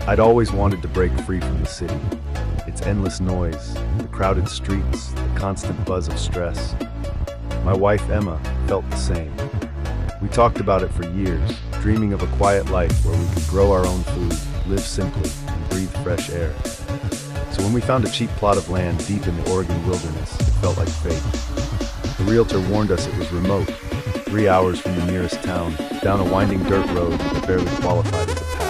I'd always wanted to break free from the city. Its endless noise, the crowded streets, the constant buzz of stress. My wife, Emma, felt the same. We talked about it for years, dreaming of a quiet life where we could grow our own food, live simply, and breathe fresh air. So when we found a cheap plot of land deep in the Oregon wilderness, it felt like fate. The realtor warned us it was remote, 3 hours from the nearest town, down a winding dirt road that barely qualified as a path.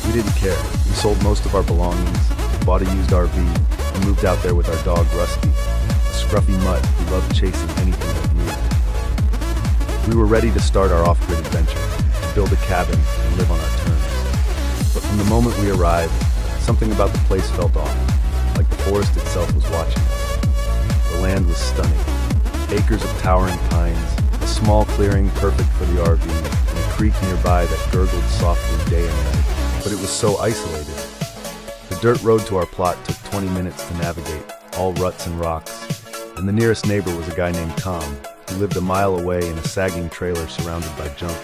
We didn't care. We sold most of our belongings, bought a used RV, and moved out there with our dog Rusty, a scruffy mutt who loved chasing anything that moved. We were ready to start our off-grid adventure, to build a cabin and live on our terms. But from the moment we arrived, something about the place felt off, like the forest itself was watching us. The land was stunning. Acres of towering pines, a small clearing perfect for the RV, and a creek nearby that gurgled softly day and night. But it was so isolated. The dirt road to our plot took 20 minutes to navigate, all ruts and rocks, and the nearest neighbor was a guy named Tom, who lived a mile away in a sagging trailer surrounded by junk.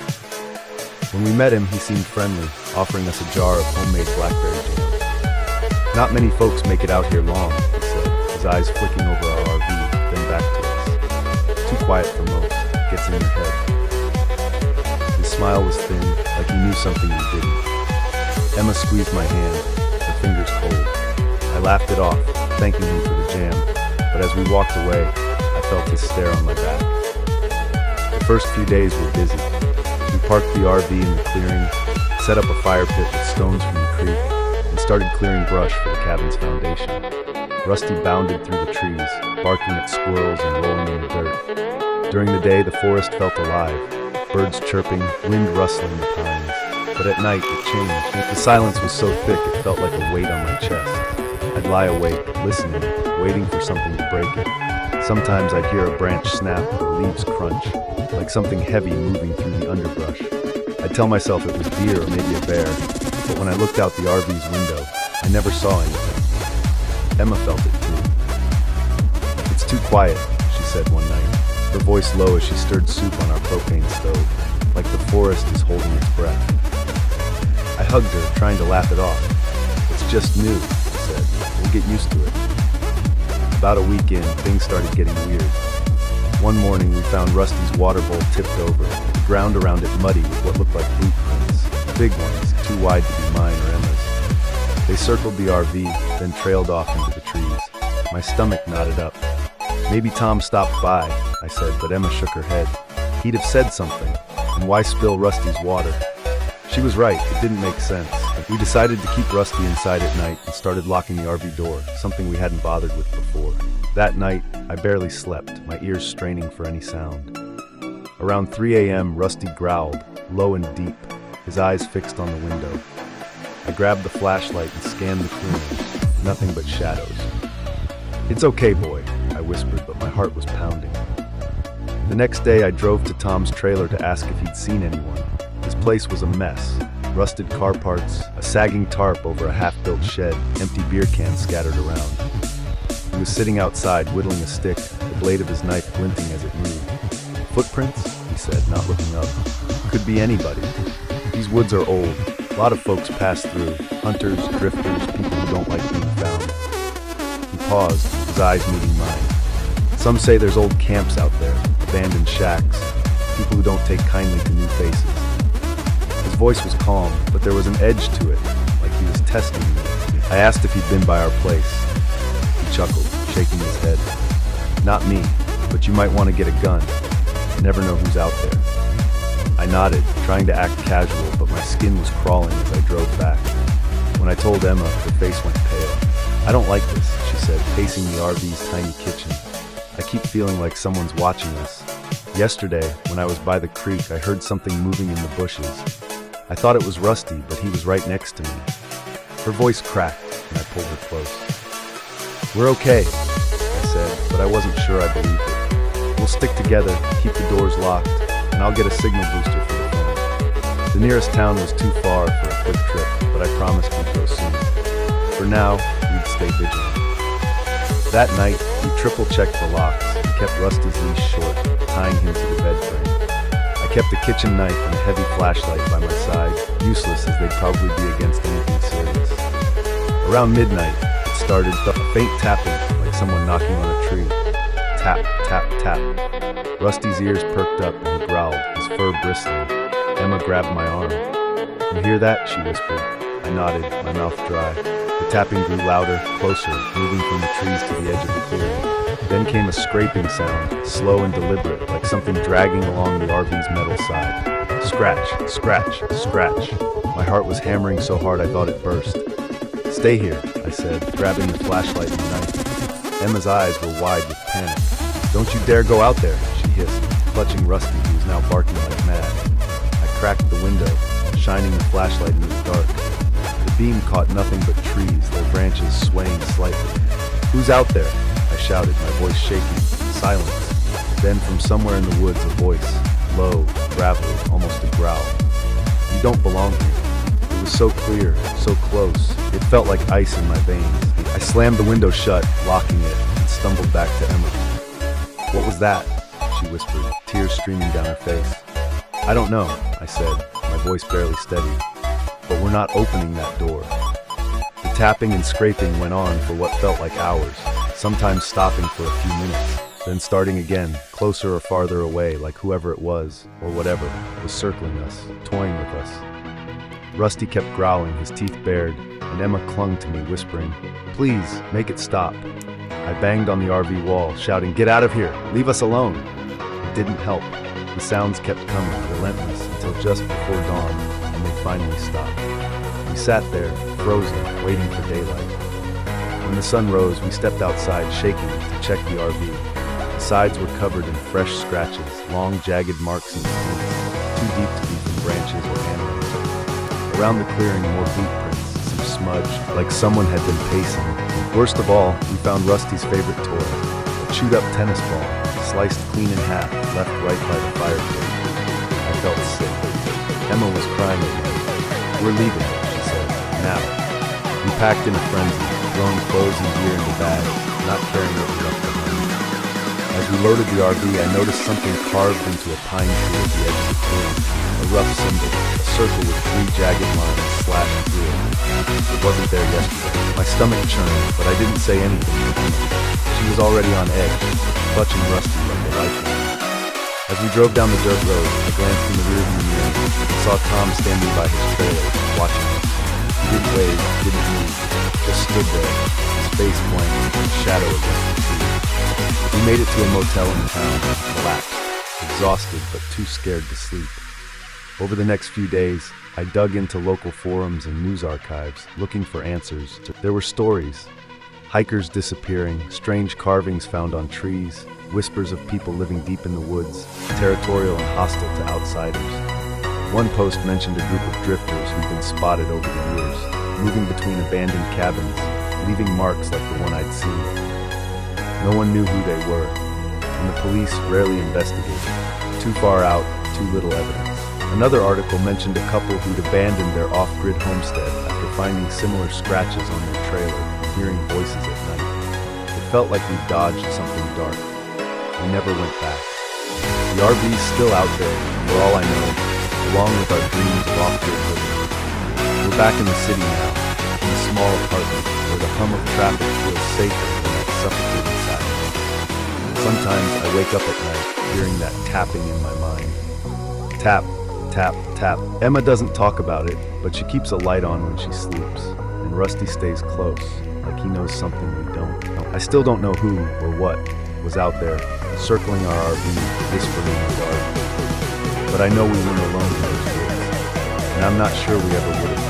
When we met him, he seemed friendly, offering us a jar of homemade blackberry jam. "Not many folks make it out here long," he said, his eyes flicking over our RV, then back to us. "Too quiet for most, gets in your head." His smile was thin, like he knew something we didn't. Emma squeezed my hand, her fingers cold. I laughed it off, thanking him for the jam, but as we walked away, I felt his stare on my back. The first few days were busy. We parked the RV in the clearing, set up a fire pit with stones from the creek, and started clearing brush for the cabin's foundation. Rusty bounded through the trees, barking at squirrels and rolling in the dirt. During the day, the forest felt alive, birds chirping, wind rustling the pines. But at night, it changed. The silence was so thick it felt like a weight on my chest. I'd lie awake, listening, waiting for something to break it. Sometimes I'd hear a branch snap or leaves crunch, like something heavy moving through the underbrush. I'd tell myself it was deer or maybe a bear, but when I looked out the RV's window, I never saw anything. Emma felt it too. "It's too quiet," she said one night, her voice low as she stirred soup on our propane stove, like the forest is holding its breath. I hugged her, trying to laugh it off. "It's just new," she said. "We'll get used to it." About a week in, things started getting weird. One morning, we found Rusty's water bowl tipped over, the ground around it muddy with what looked like boot prints. Big ones, too wide to be mine or Emma's. They circled the RV, then trailed off into the trees. My stomach knotted up. "Maybe Tom stopped by," I said, but Emma shook her head. "He'd have said something, and why spill Rusty's water?" She was right, it didn't make sense. We decided to keep Rusty inside at night and started locking the RV door, something we hadn't bothered with before. That night, I barely slept, my ears straining for any sound. Around 3 a.m., Rusty growled, low and deep, his eyes fixed on the window. I grabbed the flashlight and scanned the clearing, nothing but shadows. "It's okay, boy," I whispered, but my heart was pounding. The next day, I drove to Tom's trailer to ask if he'd seen anyone. His place was a mess. Rusted car parts, a sagging tarp over a half-built shed, empty beer cans scattered around. He was sitting outside, whittling a stick, the blade of his knife glinting as it moved. "Footprints?" he said, not looking up. "Could be anybody. These woods are old. A lot of folks pass through. Hunters, drifters, people who don't like being found." He paused, his eyes meeting mine. "Some say there's old camps out there, abandoned shacks, people who don't take kindly to new faces." His voice was calm, but there was an edge to it, like he was testing me. I asked if he'd been by our place. He chuckled, shaking his head. "Not me, but you might want to get a gun. You never know who's out there." I nodded, trying to act casual, but my skin was crawling as I drove back. When I told Emma, her face went pale. "I don't like this," she said, pacing the RV's tiny kitchen. "I keep feeling like someone's watching us. Yesterday, when I was by the creek, I heard something moving in the bushes. I thought it was Rusty, but he was right next to me." Her voice cracked, and I pulled her close. "We're okay," I said, but I wasn't sure I believed it. "We'll stick together, keep the doors locked, and I'll get a signal booster for the phone." The nearest town was too far for a quick trip, but I promised we'd go soon. For now, we'd stay vigilant. That night, we triple-checked the locks and kept Rusty's leash short, tying him to the bed frame. I kept a kitchen knife and a heavy flashlight by my side, useless as they'd probably be against anything serious. Around midnight, it started a faint tapping, like someone knocking on a tree. Tap, tap, tap. Rusty's ears perked up and he growled, his fur bristling. Emma grabbed my arm. "You hear that?" she whispered. I nodded, my mouth dry. The tapping grew louder, closer, moving from the trees to the edge of the clearing. Then came a scraping sound, slow and deliberate, like something dragging along the RV's metal side. Scratch, scratch, scratch. My heart was hammering so hard I thought it burst. "Stay here," I said, grabbing the flashlight and knife. Emma's eyes were wide with panic. "Don't you dare go out there," she hissed, clutching Rusty, who was now barking like mad. I cracked the window, shining the flashlight into the dark. The beam caught nothing but trees, their branches swaying slightly. "Who's out there?" I shouted, my voice shaking. Silence. Then from somewhere in the woods, a voice, low, gravelly, almost a growl. "You don't belong here." It was so clear, so close. It felt like ice in my veins. I slammed the window shut, locking it, and stumbled back to Emma. "What was that?" she whispered, tears streaming down her face. "I don't know," I said, my voice barely steady. "But we're not opening that door." The tapping and scraping went on for what felt like hours, sometimes stopping for a few minutes, then starting again, closer or farther away, like whoever it was, or whatever, was circling us, toying with us. Rusty kept growling, his teeth bared, and Emma clung to me, whispering, "Please, make it stop." I banged on the RV wall, shouting, "Get out of here! Leave us alone!" It didn't help. The sounds kept coming, relentless, until just before dawn, and they finally stopped. We sat there, frozen, waiting for daylight. When the sun rose, we stepped outside, shaking, to check the RV. The sides were covered in fresh scratches, long, jagged marks in the skin, too deep to be from branches or animals. Around the clearing, more boot prints, some smudged, like someone had been pacing. Worst of all, we found Rusty's favorite toy, a chewed-up tennis ball, sliced clean in half, left right by the fire pit. I felt sick. Emma was crying again. "We're leaving," she said, "now." We packed in a frenzy, throwing clothes and gear into bags, not caring what we left behind. As we loaded the RV, I noticed something carved into a pine tree at the edge of the clearing. A rough symbol, a circle with 3 jagged lines slashed through it. It wasn't there yesterday. My stomach churned, but I didn't say anything to Emma. She was already on edge, clutching Rusty like a lifeline. As we drove down the dirt road, I glanced in the rearview mirror and saw Tom standing by his trailer, watching us. He didn't wave, didn't move, just stood there, his face blank, shadow against the tree. We made it to a motel in town, relaxed, exhausted but too scared to sleep. Over the next few days, I dug into local forums and news archives, looking for answers. There were stories. Hikers disappearing, strange carvings found on trees, whispers of people living deep in the woods, territorial and hostile to outsiders. One post mentioned a group of drifters who'd been spotted over the years, moving between abandoned cabins, leaving marks like the one I'd seen. No one knew who they were, and the police rarely investigated. Too far out, too little evidence. Another article mentioned a couple who'd abandoned their off-grid homestead after finding similar scratches on their trailer and hearing voices at night. It felt like we dodged something dark. We never went back. The RV's still out there, for all I know, along with our dreams of off-grid living. We're back in the city now, in a small apartment where the hum of traffic feels safer than that suffocating silence. Sometimes I wake up at night hearing that tapping in my mind. Tap, tap, tap. Emma doesn't talk about it, but she keeps a light on when she sleeps, and Rusty stays close, like he knows something we don't. I still don't know who or what was out there, circling our RV, whispering in the dark. But I know we weren't alone in those woods, and I'm not sure we ever would have.